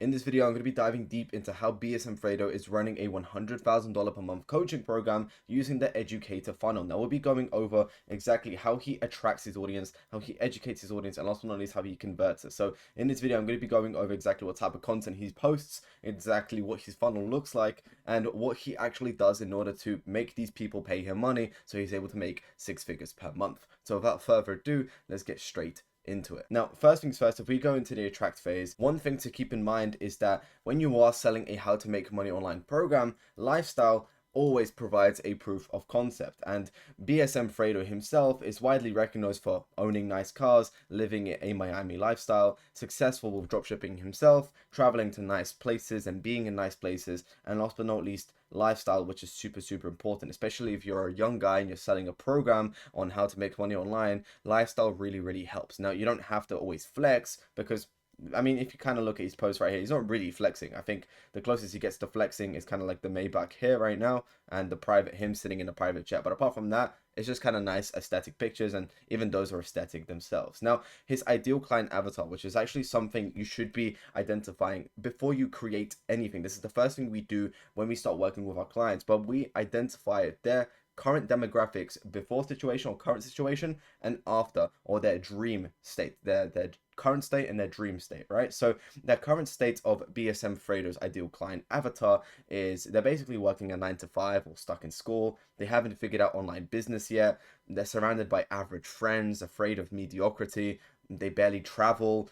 In this video, I'm going to be diving deep into how BSM Fredo is running a $100,000 per month coaching program using the Educator Funnel. Now, we'll be going over exactly how he attracts his audience, how he educates his audience, and last but not least, how he converts it. So in this video, I'm going to be going over exactly what type of content he posts, exactly what his funnel looks like, and what he actually does in order to make these people pay him money so he's able to make 6 figures per month. So without further ado, let's get straight into it. Now, first things first, if we go into the attract phase, one thing to keep in mind is that when you are selling a how to make money online program, lifestyle always provides a proof of concept, and BSM Fredo himself is widely recognized for owning nice cars, living a Miami lifestyle, successful with dropshipping himself, traveling to nice places and being in nice places, and last but not least, lifestyle, which is super important, especially if you're a young guy and you're selling a program on how to make money online. Lifestyle really helps. Now, you don't have to always flex, because I mean, if you kind of look at his post right here, he's not really flexing. I think the closest he gets to flexing is kind of like the Maybach here right now, and the private, him sitting in a private jet. But apart from that, it's just kind of nice aesthetic pictures, and even those are aesthetic themselves. Now, his ideal client avatar, which is actually something you should be identifying before you create anything. This is the first thing we do when we start working with our clients, but we identify their current demographics before situation or current situation, and after, or their dream state, their current state and their dream state, right? So their current state of BSM Fredo's ideal client avatar is they're basically working a 9 to 5 or stuck in school. They haven't figured out online business yet. They're surrounded by average friends, afraid of mediocrity. They barely travel,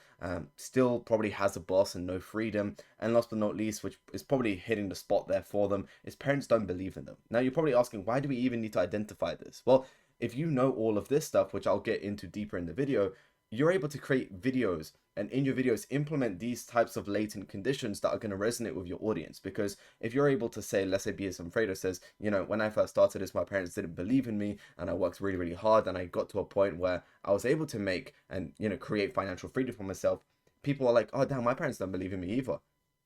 still probably has a boss and no freedom. And last but not least, which is probably hitting the spot there for them, is parents don't believe in them. Now, you're probably asking, why do we even need to identify this? Well, if you know all of this stuff, which I'll get into deeper in the video, you're able to create videos, and in your videos implement these types of latent conditions that are going to resonate with your audience. Because if you're able to say, let's say BSM Fredo says, you know, when I first started this, my parents didn't believe in me, and I worked really hard, and I got to a point where I was able to make and, you know, create financial freedom for myself. People are like, oh damn, my parents don't believe in me either.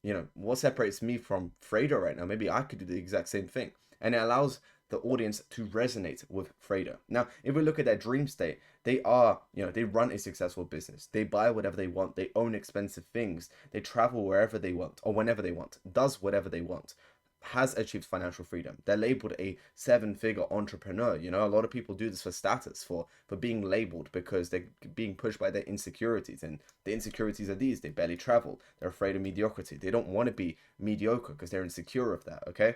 You know, what separates me from Fredo right now? Maybe I could do the exact same thing. And it allows the audience to resonate with Fredo. Now, if we look at their dream state, they are, you know, they run a successful business. They buy whatever they want. They own expensive things. They travel wherever they want or whenever they want, does whatever they want, has achieved financial freedom. They're labeled a 7-figure entrepreneur. You know, a lot of people do this for status, for being labeled, because they're being pushed by their insecurities. And the insecurities are these: they barely travel. They're afraid of mediocrity. They don't want to be mediocre because they're insecure of that, okay?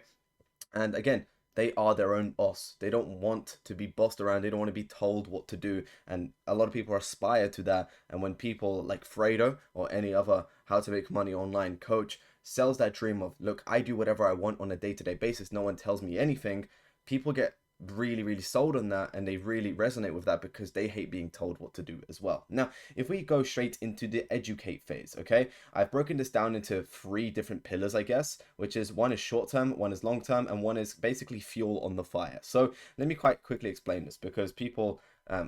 And again, they are their own boss. They don't want to be bossed around. They don't want to be told what to do. And a lot of people aspire to that. And when people like Fredo or any other how to make money online coach sells that dream of, look, I do whatever I want on a day-to-day basis, no one tells me anything, people get really sold on that, and they really resonate with that because they hate being told what to do as well. Now, if we go straight into the educate phase, okay, I've broken this down into 3 different pillars, I guess, which is one is short term, one is long term, and one is basically fuel on the fire. So let me quite quickly explain this, because people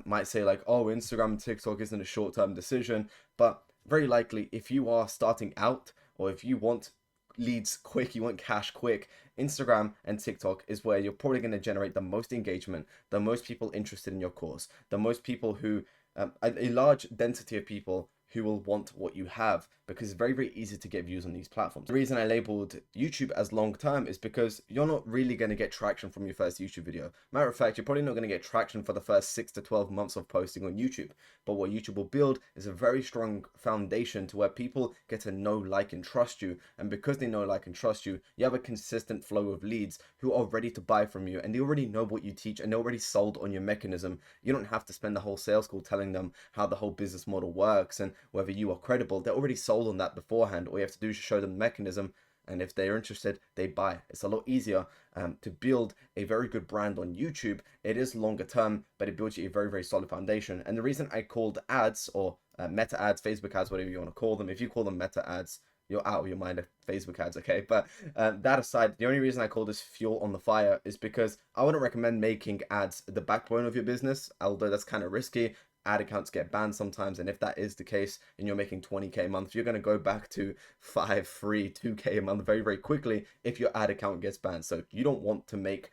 might say like, oh, Instagram and TikTok isn't a short term decision, but very likely if you are starting out, or if you want leads quick, you want cash quick, Instagram and TikTok is where you're probably going to generate the most engagement, the most people interested in your course, the most people who, a large density of people who will want what you have, because it's very easy to get views on these platforms. The reason I labeled YouTube as long term is because you're not really going to get traction from your first YouTube video. Matter of fact, you're probably not going to get traction for the first 6 to 12 months of posting on YouTube. But what YouTube will build is a very strong foundation to where people get to know, like, and trust you. And because they know, like, and trust you, you have a consistent flow of leads who are ready to buy from you, and they already know what you teach, and they're already sold on your mechanism. You don't have to spend the whole sales call telling them how the whole business model works and whether you are credible. They're already sold on that beforehand. All you have to do is show them the mechanism, and if they're interested, they buy. It's a lot easier to build a very good brand on YouTube. It is longer term, but it builds you a very solid foundation. And the reason I called ads, or meta ads, Facebook ads, whatever you want to call them, if you call them meta ads, you're out of your mind of Facebook ads, okay? But that aside, the only reason I call this fuel on the fire is because I wouldn't recommend making ads the backbone of your business, although that's kind of risky. Ad accounts get banned sometimes, and if that is the case and you're making 20k a month, you're going to go back to 5, 3, 2k a month very quickly if your ad account gets banned. So you don't want to make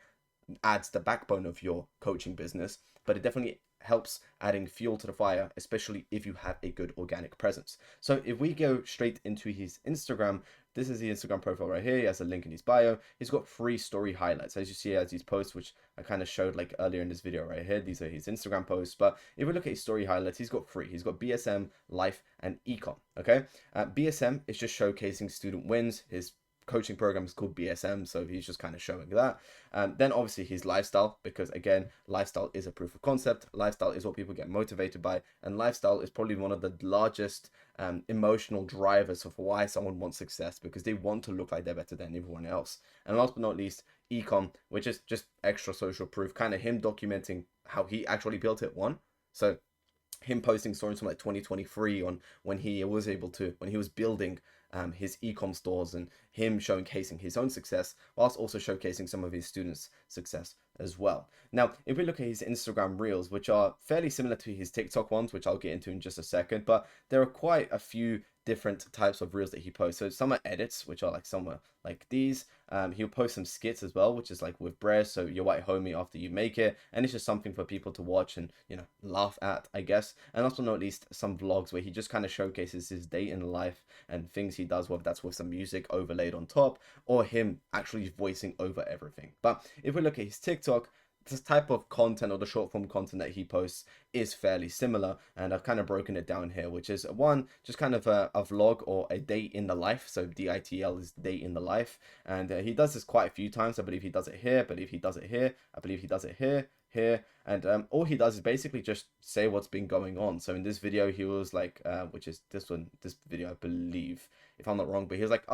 ads the backbone of your coaching business, but it definitely helps adding fuel to the fire, especially if you have a good organic presence. So if we go straight into his Instagram, this is the Instagram profile right here. He has a link in his bio. He's got 3 story highlights, as you see as these posts, which I kind of showed like earlier in this video right here. These are his Instagram posts. But if we look at his story highlights, he's got 3. He's got BSM, Life, and Ecom. Okay, BSM is just showcasing student wins. His coaching program is called BSM, so he's just kind of showing that. Then obviously his lifestyle, because again, lifestyle is a proof of concept. Lifestyle is what people get motivated by, and lifestyle is probably one of the largest emotional drivers of why someone wants success, because they want to look like they're better than everyone else. And last but not least, ecom, which is just extra social proof, kind of him documenting how he actually built it. So him posting stories from like 2023 on when he was building his ecom stores, and him showcasing his own success whilst also showcasing some of his students' success as well. Now, if we look at his Instagram reels, which are fairly similar to his TikTok ones, which I'll get into in just a second, but there are quite a few different types of reels that he posts. So some are edits, which are like somewhere like these. He'll post some skits as well, which is like with bread, so your white homie after you make it, and it's just something for people to watch and, you know, laugh at, I guess. And also not least some vlogs where he just kind of showcases his day in life and things he does, whether that's with some music overlaid on top or him actually voicing over everything. But if we look at his TikTok, this type of content, or the short form content that he posts, is fairly similar, and I've kind of broken it down here, which is one, just kind of a vlog or a day in the life. So DITL is day in the life, and he does this quite a few times. I believe he does it here, I believe he does it here, I believe he does it here, and all he does is basically just say what's been going on. So in this video he was like, which is this video I believe, if I'm not wrong, but he was like,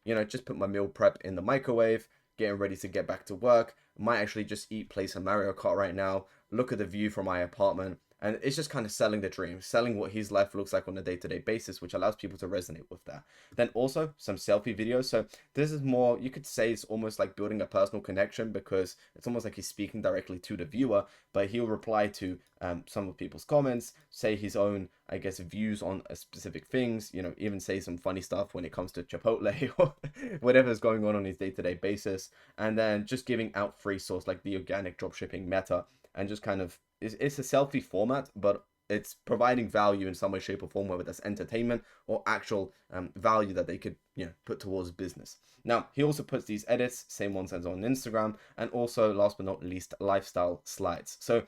you know, just put my meal prep in the microwave, getting ready to get back to work, might actually just play some Mario Kart right now, look at the view from my apartment. And it's just kind of selling the dream, selling what his life looks like on a day-to-day basis, which allows people to resonate with that. Then also some selfie videos. So this is more, you could say it's almost like building a personal connection, because it's almost like he's speaking directly to the viewer, but he'll reply to some of people's comments, say his own, I guess, views on specific things, you know, even say some funny stuff when it comes to Chipotle or whatever's going on his day-to-day basis. And then just giving out free source like the organic dropshipping meta, and just kind of, it's a selfie format, but it's providing value in some way, shape, or form, whether that's entertainment or actual value that they could, you know, put towards business. Now, he also puts these edits, same ones as on Instagram, and also, last but not least, lifestyle slides. So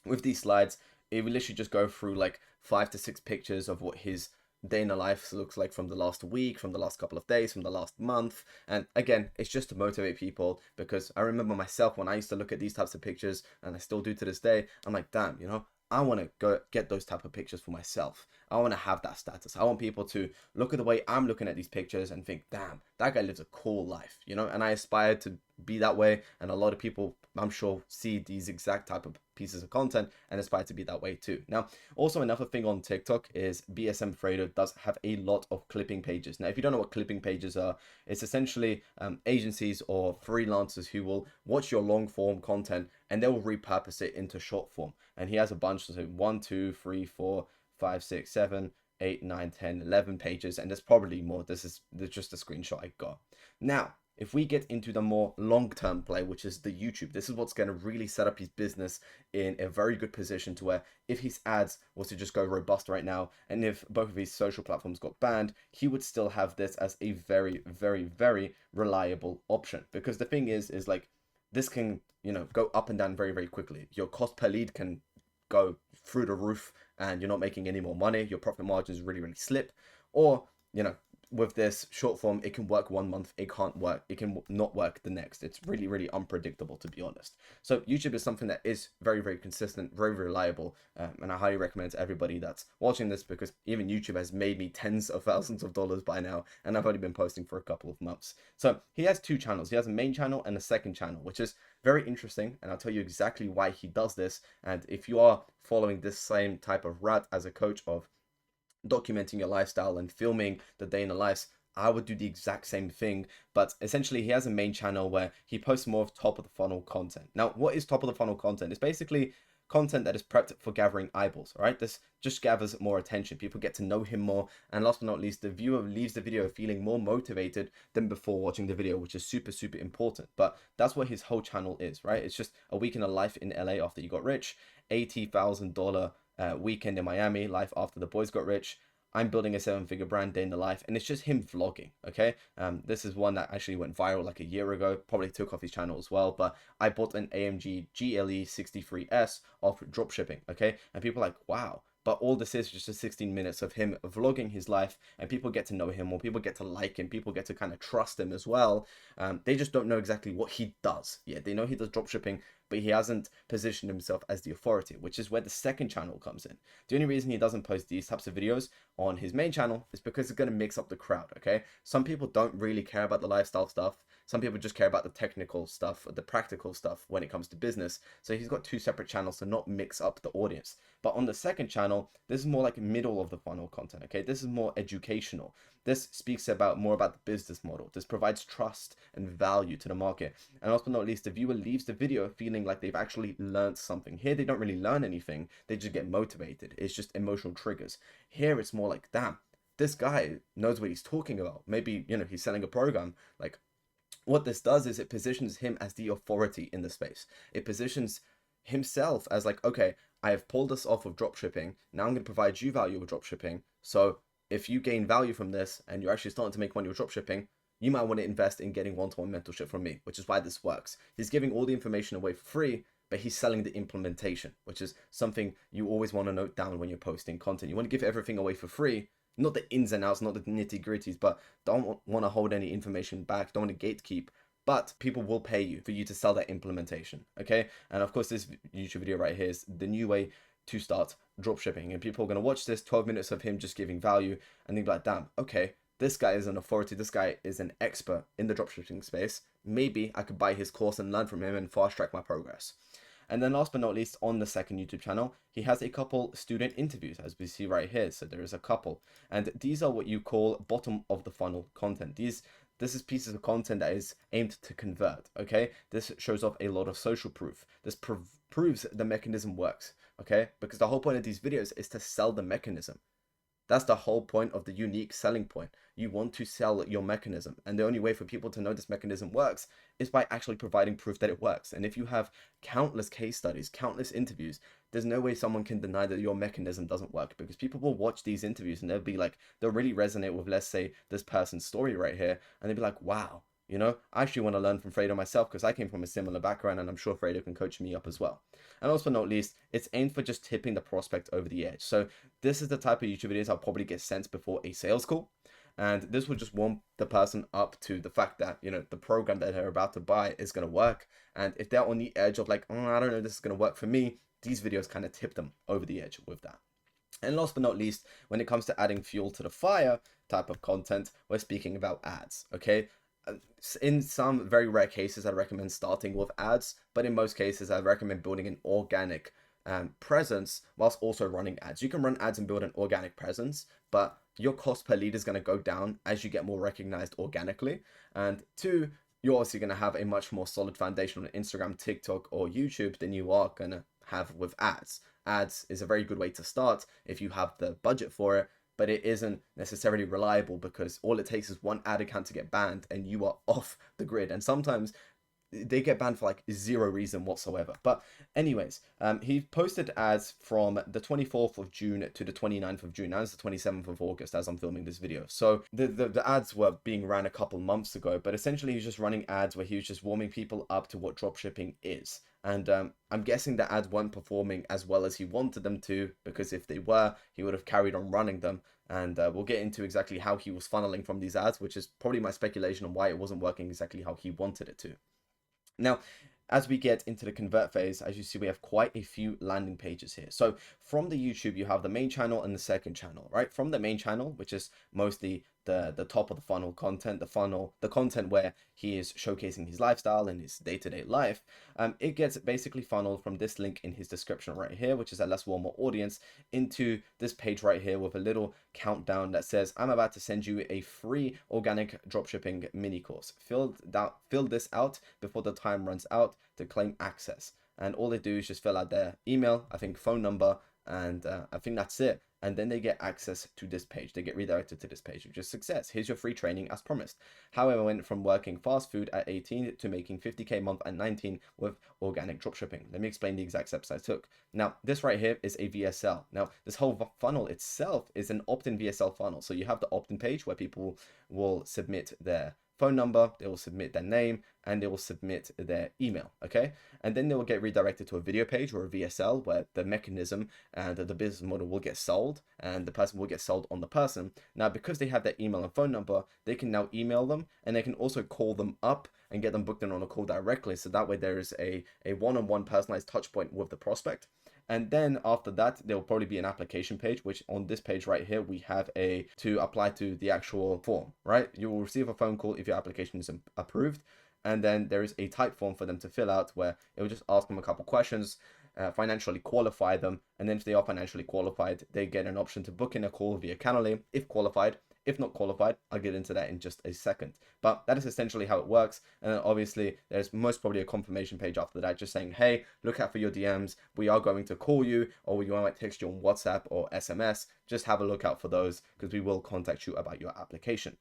with these slides, it will literally just go through like 5 to 6 pictures of what his day in the life looks like from the last week, from the last couple of days, from the last month. And again, it's just to motivate people, because I remember myself when I used to look at these types of pictures, and I still do to this day. I'm like, damn, you know, I want to go get those type of pictures for myself. I want to have that status. I want people to look at the way I'm looking at these pictures and think, damn, that guy lives a cool life, you know. And I aspire to be that way, and a lot of people, I'm sure, see these exact type of pieces of content and aspire to be that way too. Now, also another thing on TikTok is BSM Fredo does have a lot of clipping pages. Now, if you don't know what clipping pages are, it's essentially agencies or freelancers who will watch your long form content and they will repurpose it into short form. And he has a bunch, so 1, 2, 3, 4, 5, 6, 7, 8, 9, 10, 11 pages, and there's probably more. This is just a screenshot I got. Now, if we get into the more long-term play, which is the YouTube, this is what's going to really set up his business in a very good position, to where if his ads was to just go robust right now, and if both of his social platforms got banned, he would still have this as a very, very, very reliable option. Because the thing is like, this can, you know, go up and down very, very quickly. Your cost per lead can go through the roof and you're not making any more money. Your profit margins really, really slip. Or, you know, with this short form, it can work 1 month, it can't work, it can not work the next. It's really, really unpredictable, to be honest. So YouTube is something that is very, very consistent, very reliable, and I highly recommend to everybody that's watching this, because even YouTube has made me tens of thousands of dollars by now, and I've only been posting for a couple of months. So he has 2 channels. He has a main channel and a second channel, which is very interesting, and I'll tell you exactly why he does this. And if you are following this same type of route as a coach of documenting your lifestyle and filming the day in the life, I would do the exact same thing. But essentially, he has a main channel where he posts more of top of the funnel content. Now, what is top of the funnel content? It's basically content that is prepped for gathering eyeballs, all right? This just gathers more attention. People get to know him more. And last but not least, the viewer leaves the video feeling more motivated than before watching the video, which is super, super important. But that's what his whole channel is, right? It's just a week in a life in LA after you got rich, $80,000 weekend in Miami, life after the boys got rich. I'm building a 7-figure brand, day in the life, and it's just him vlogging, okay? This is one that actually went viral like a year ago, probably took off his channel as well, but I bought an AMG GLE 63S off dropshipping, okay? And people are like, wow. But all this is just a 16 minutes of him vlogging his life, and people get to know him more, people get to like him, people get to kind of trust him as well. They just don't know exactly what he does. Yeah, they know he does dropshipping, but he hasn't positioned himself as the authority, which is where the second channel comes in. The only reason he doesn't post these types of videos on his main channel is because it's going to mix up the crowd, okay? Some people don't really care about the lifestyle stuff. Some people just care about the technical stuff, the practical stuff when it comes to business. So he's got two separate channels to not mix up the audience. But on the second channel, this is more like middle of the funnel content, okay? This is more educational. This speaks about more about the business model. This provides trust and value to the market. And last but not least, the viewer leaves the video feeling like they've actually learned something. Here, they don't really learn anything. They just get motivated. It's just emotional triggers. Here, it's more like, damn, this guy knows what he's talking about. Maybe, you know, he's selling a program. Like, what this does is it positions him as the authority in the space. It positions himself as like, okay, I have pulled this off of dropshipping. Now I'm going to provide you value with dropshipping. So if you gain value from this and you're actually starting to make money with dropshipping, you might want to invest in getting one-to-one mentorship from me, which is why this works. He's giving all the information away for free, but he's selling the implementation, which is something you always want to note down when you're posting content. You want to give everything away for free, not the ins and outs, not the nitty gritties, but don't want to hold any information back, don't want to gatekeep. But people will pay you for you to sell that implementation, okay? And of course, this YouTube video right here is the new way to start dropshipping. And people are going to watch this 12 minutes of him just giving value, and they'll be like, damn, okay, this guy is an authority, this guy is an expert in the dropshipping space. Maybe I could buy his course and learn from him and fast track my progress. And then last but not least, on the second YouTube channel, he has a couple student interviews, as we see right here. So there is a couple. And these are what you call bottom of the funnel content. This is pieces of content that is aimed to convert, okay? This shows off a lot of social proof. This proves the mechanism works, okay? Because the whole point of these videos is to sell the mechanism. That's the whole point of the unique selling point. You want to sell your mechanism. And the only way for people to know this mechanism works is by actually providing proof that it works. And if you have countless case studies, countless interviews, there's no way someone can deny that your mechanism doesn't work, because people will watch these interviews and they'll be like, they'll really resonate with, let's say, this person's story right here. And they'll be like, wow, you know, I actually want to learn from Fredo myself, because I came from a similar background and I'm sure Fredo can coach me up as well. And also not least, it's aimed for just tipping the prospect over the edge. So this is the type of YouTube videos I'll probably get sent before a sales call. And this will just warm the person up to the fact that, you know, the program that they're about to buy is going to work. And if they're on the edge of like, oh, I don't know, this is going to work for me, these videos kind of tip them over the edge with that. And last but not least, when it comes to adding fuel to the fire type of content, we're speaking about ads, okay? In some very rare cases, I recommend starting with ads, but in most cases, I recommend building an organic presence whilst also running ads. You can run ads and build an organic presence, but your cost per lead is going to go down as you get more recognized organically. And two, you're obviously going to have a much more solid foundation on Instagram, TikTok, or YouTube than you are going to have with ads. Ads is a very good way to start if you have the budget for it, but it isn't necessarily reliable, because all it takes is one ad account to get banned and you are off the grid. And sometimes they get banned for like zero reason whatsoever. But anyways, he posted ads from the 24th of June to the 29th of June. Now it's the 27th of August as I'm filming this video. So the ads were being ran a couple months ago, but essentially he's just running ads where he was just warming people up to what dropshipping is. And I'm guessing the ads weren't performing as well as he wanted them to, because if they were, he would have carried on running them. And we'll get into exactly how he was funneling from these ads, which is probably my speculation on why it wasn't working exactly how he wanted it to. Now, as we get into the convert phase, as you see, we have quite a few landing pages here. So from the YouTube, you have the main channel and the second channel, right? From the main channel, which is mostly the top of the funnel content, the content where he is showcasing his lifestyle and his day-to-day life, it gets basically funneled from this link in his description right here, which is a less warmer audience, into this page right here with a little countdown that says, I'm about to send you a free organic dropshipping mini course. Fill this out before the time runs out to claim access. and all they do is just fill out their email, I think phone number, and I think that's it. And then they get access to this page. They get redirected to this page, which is success. Here's your free training as promised. How I went from working fast food at 18 to making 50K a month at 19 with organic dropshipping. Let me explain the exact steps I took. Now, this right here is a VSL. Now, this whole funnel itself is an opt-in VSL funnel. So you have the opt-in page where people will submit their phone number, they will submit their name, and they will submit their email, okay? And then they will get redirected to a video page or a VSL where the mechanism and the business model will get sold, and the person will get sold on the person. Now, because they have their email and phone number, they can now email them, and they can also call them up and get them booked in on a call directly. So that way there is a one-on-one personalized touch point with the prospect. And then after that, there will probably be an application page, which on this page right here, we have to apply to the actual form, right? You will receive a phone call if your application is approved. And then there is a type form for them to fill out where it will just ask them a couple questions, financially qualify them. And then if they are financially qualified, they get an option to book in a call via Calendly if qualified. If not qualified, I'll get into that in just a second. But that is essentially how it works. And then obviously, there's most probably a confirmation page after that, just saying, hey, look out for your DMs. We are going to call you, or we might text you on WhatsApp or SMS. Just have a look out for those because we will contact you about your application.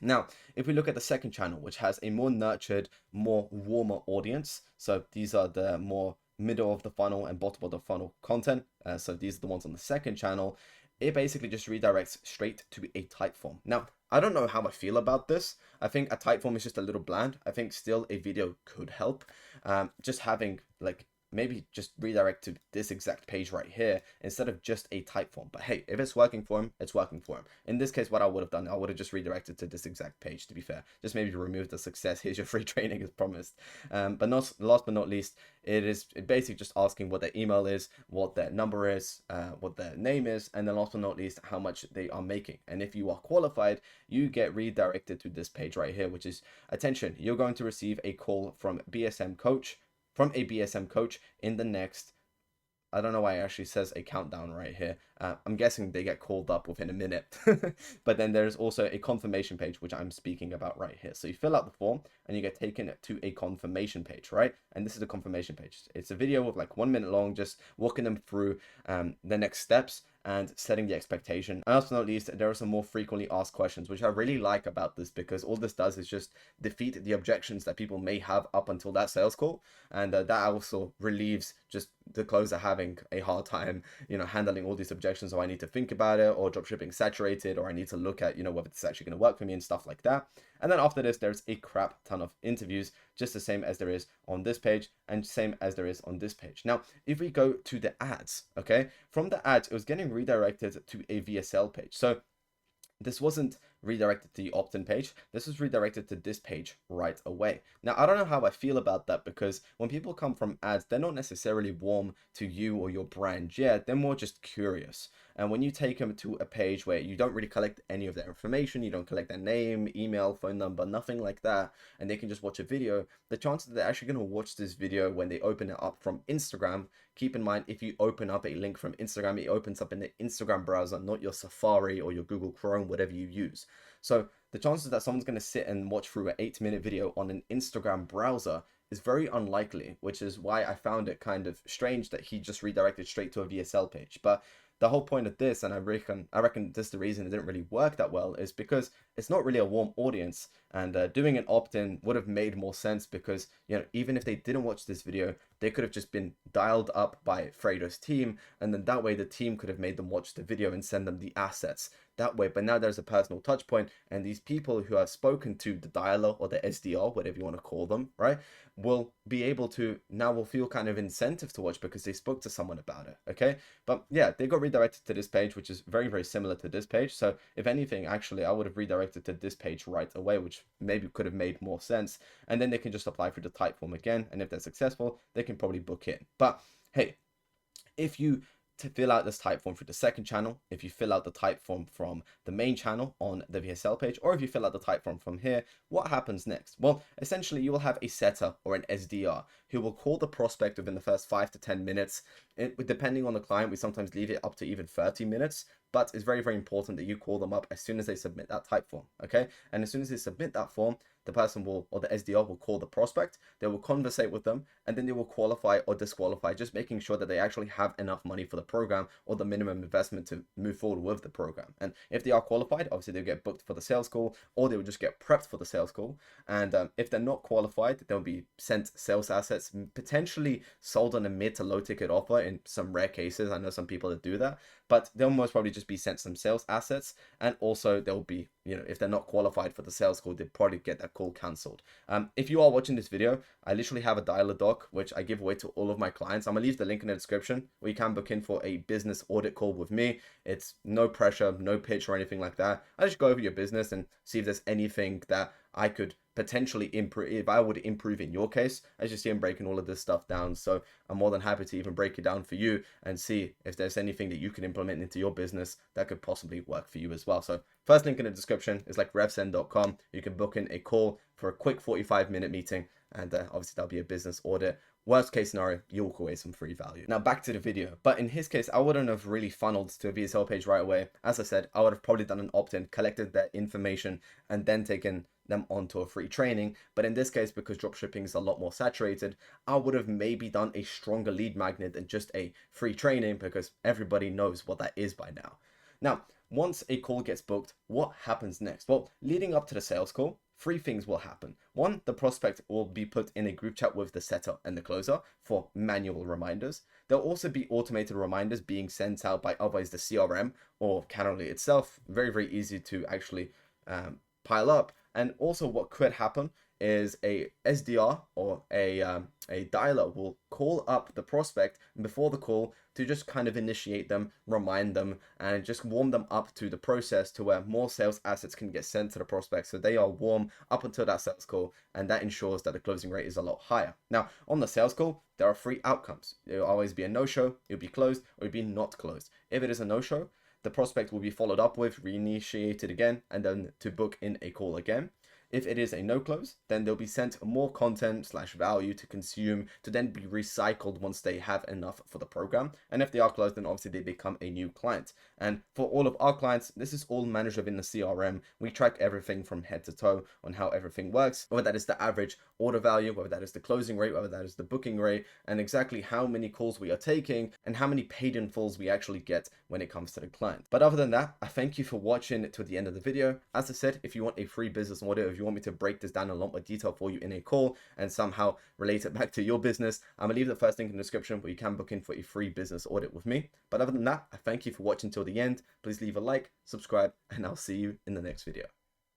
Now, if we look at the second channel, which has a more nurtured, more warmer audience. So these are the more middle of the funnel and bottom of the funnel content. So these are the ones on the second channel. It basically just redirects straight to a type form. Now, I don't know how I feel about this. I think a type form is just a little bland. I think still a video could help. Just having like maybe just redirect to this exact page right here instead of just a type form. But hey, if it's working for him, it's working for him. In this case, what I would have done, I would have just redirected to this exact page, to be fair. Just maybe remove the success. Here's your free training as promised. But not last but not least, it is basically just asking what their email is, what their number is, what their name is, and then last but not least, how much they are making. And if you are qualified, you get redirected to this page right here, which is, attention, you're going to receive a call from a BSM coach in the next, I don't know why it actually says a countdown right here. I'm guessing they get called up within a minute. But then there's also a confirmation page, which I'm speaking about right here. So you fill out the form and you get taken to a confirmation page, right? And this is the confirmation page. It's a video of like 1 minute long, just walking them through the next steps and setting the expectation. And also not least, there are some more frequently asked questions, which I really like about this because all this does is just defeat the objections that people may have up until that sales call. And that also relieves just the closer having a hard time, handling all these objections. Or I need to think about it, or dropshipping saturated, or I need to look at, whether it's actually going to work for me and stuff like that. And then after this, there's a crap ton of interviews, just the same as there is on this page and same as there is on this page. Now, if we go to the ads, okay, from the ads, it was getting redirected to a VSL page. So this wasn't redirected to the opt-in page. This was redirected to this page right away. Now, I don't know how I feel about that because when people come from ads, they're not necessarily warm to you or your brand yet. They're more just curious. And when you take them to a page where you don't really collect any of their information, you don't collect their name, email, phone number, nothing like that, and they can just watch a video, the chances that they're actually going to watch this video when they open it up from Instagram, keep in mind, if you open up a link from Instagram, it opens up in the Instagram browser, not your Safari or your Google Chrome, whatever you use. So the chances that someone's going to sit and watch through an 8-minute video on an Instagram browser is very unlikely, which is why I found it kind of strange that he just redirected straight to a VSL page. But the whole point of this, and I reckon this is the reason it didn't really work that well, is because it's not really a warm audience, and doing an opt-in would have made more sense because, even if they didn't watch this video, they could have just been dialed up by Fredo's team, and then that way the team could have made them watch the video and send them the assets that way. But now there's a personal touch point, and these people who have spoken to the dialer or the SDR, whatever you want to call them, right, will be able to, now will feel kind of incentive to watch because they spoke to someone about it, okay? But yeah, they got redirected to this page, which is very, very similar to this page. So if anything, actually, I would have redirected to this page right away, which maybe could have made more sense. And then they can just apply for the type form again. And if they're successful, they can probably book in. But hey, if you fill out this type form for the second channel, if you fill out the type form from the main channel on the VSL page, or if you fill out the type form from here, what happens next? Well, essentially you will have a setter or an SDR who will call the prospect within the first 5 to 10 minutes. Depending on the client, we sometimes leave it up to even 30 minutes. but it's very, very important that you call them up as soon as they submit that type form, okay? And as soon as they submit that form, the person will, or the SDR will call the prospect, they will conversate with them, and then they will qualify or disqualify, just making sure that they actually have enough money for the program or the minimum investment to move forward with the program. And if they are qualified, obviously they'll get booked for the sales call, or they will just get prepped for the sales call. And if they're not qualified, they'll be sent sales assets, potentially sold on a mid to low ticket offer in some rare cases. I know some people that do that, but they'll most probably just be sent some sales assets. And also they'll be, if they're not qualified for the sales call, they'll probably get that call canceled. If you are watching this video, I literally have a dialer doc, which I give away to all of my clients. I'm gonna leave the link in the description where you can book in for a business audit call with me. It's no pressure, no pitch or anything like that. I just go over your business and see if there's anything that I could potentially improve, if I would improve in your case. As you see, I'm breaking all of this stuff down, so I'm more than happy to even break it down for you and see if there's anything that you can implement into your business that could possibly work for you as well. So first link in the description is like revsend.com. You can book in a call for a quick 45-minute meeting, and obviously that'll be a business audit. Worst case scenario, you'll walk away some free value. Now back to the video. But in his case, I wouldn't have really funneled to a VSL page right away. As I said, I would have probably done an opt-in, collected their information, and then taken them onto a free training. But in this case, because dropshipping is a lot more saturated, I would have maybe done a stronger lead magnet than just a free training, because everybody knows what that is by now. Now, once a call gets booked, what happens next? Well, leading up to the sales call, three things will happen. One, the prospect will be put in a group chat with the setter and the closer for manual reminders. There'll also be automated reminders being sent out by otherwise the CRM or Calendly itself. Very, very easy to actually pile up. And also what could happen is a SDR or a dialer will call up the prospect before the call to just kind of initiate them, remind them, and just warm them up to the process to where more sales assets can get sent to the prospect, so they are warm up until that sales call, and that ensures that the closing rate is a lot higher. Now, on the sales call, there are three outcomes. It'll always be a no-show, it'll be closed, or it'll be not closed. If it is a no-show, the prospect will be followed up with, reinitiated again, and then to book in a call again. If it is a no close, then they'll be sent more content / value to consume to then be recycled once they have enough for the program. And if they are closed, then obviously they become a new client. And for all of our clients, this is all managed within the CRM. We track everything from head to toe on how everything works, whether that is the average order value, whether that is the closing rate, whether that is the booking rate, and exactly how many calls we are taking and how many paid in fulls we actually get when it comes to the client. But other than that, I thank you for watching to the end of the video. As I said, if you want a free business audit, if you want me to break this down in a lot more detail for you in a call and somehow relate it back to your business, I'm gonna leave the first link in the description where you can book in for a free business audit with me. But other than that, I thank you for watching till the end. Please leave a like, subscribe, and I'll see you in the next video.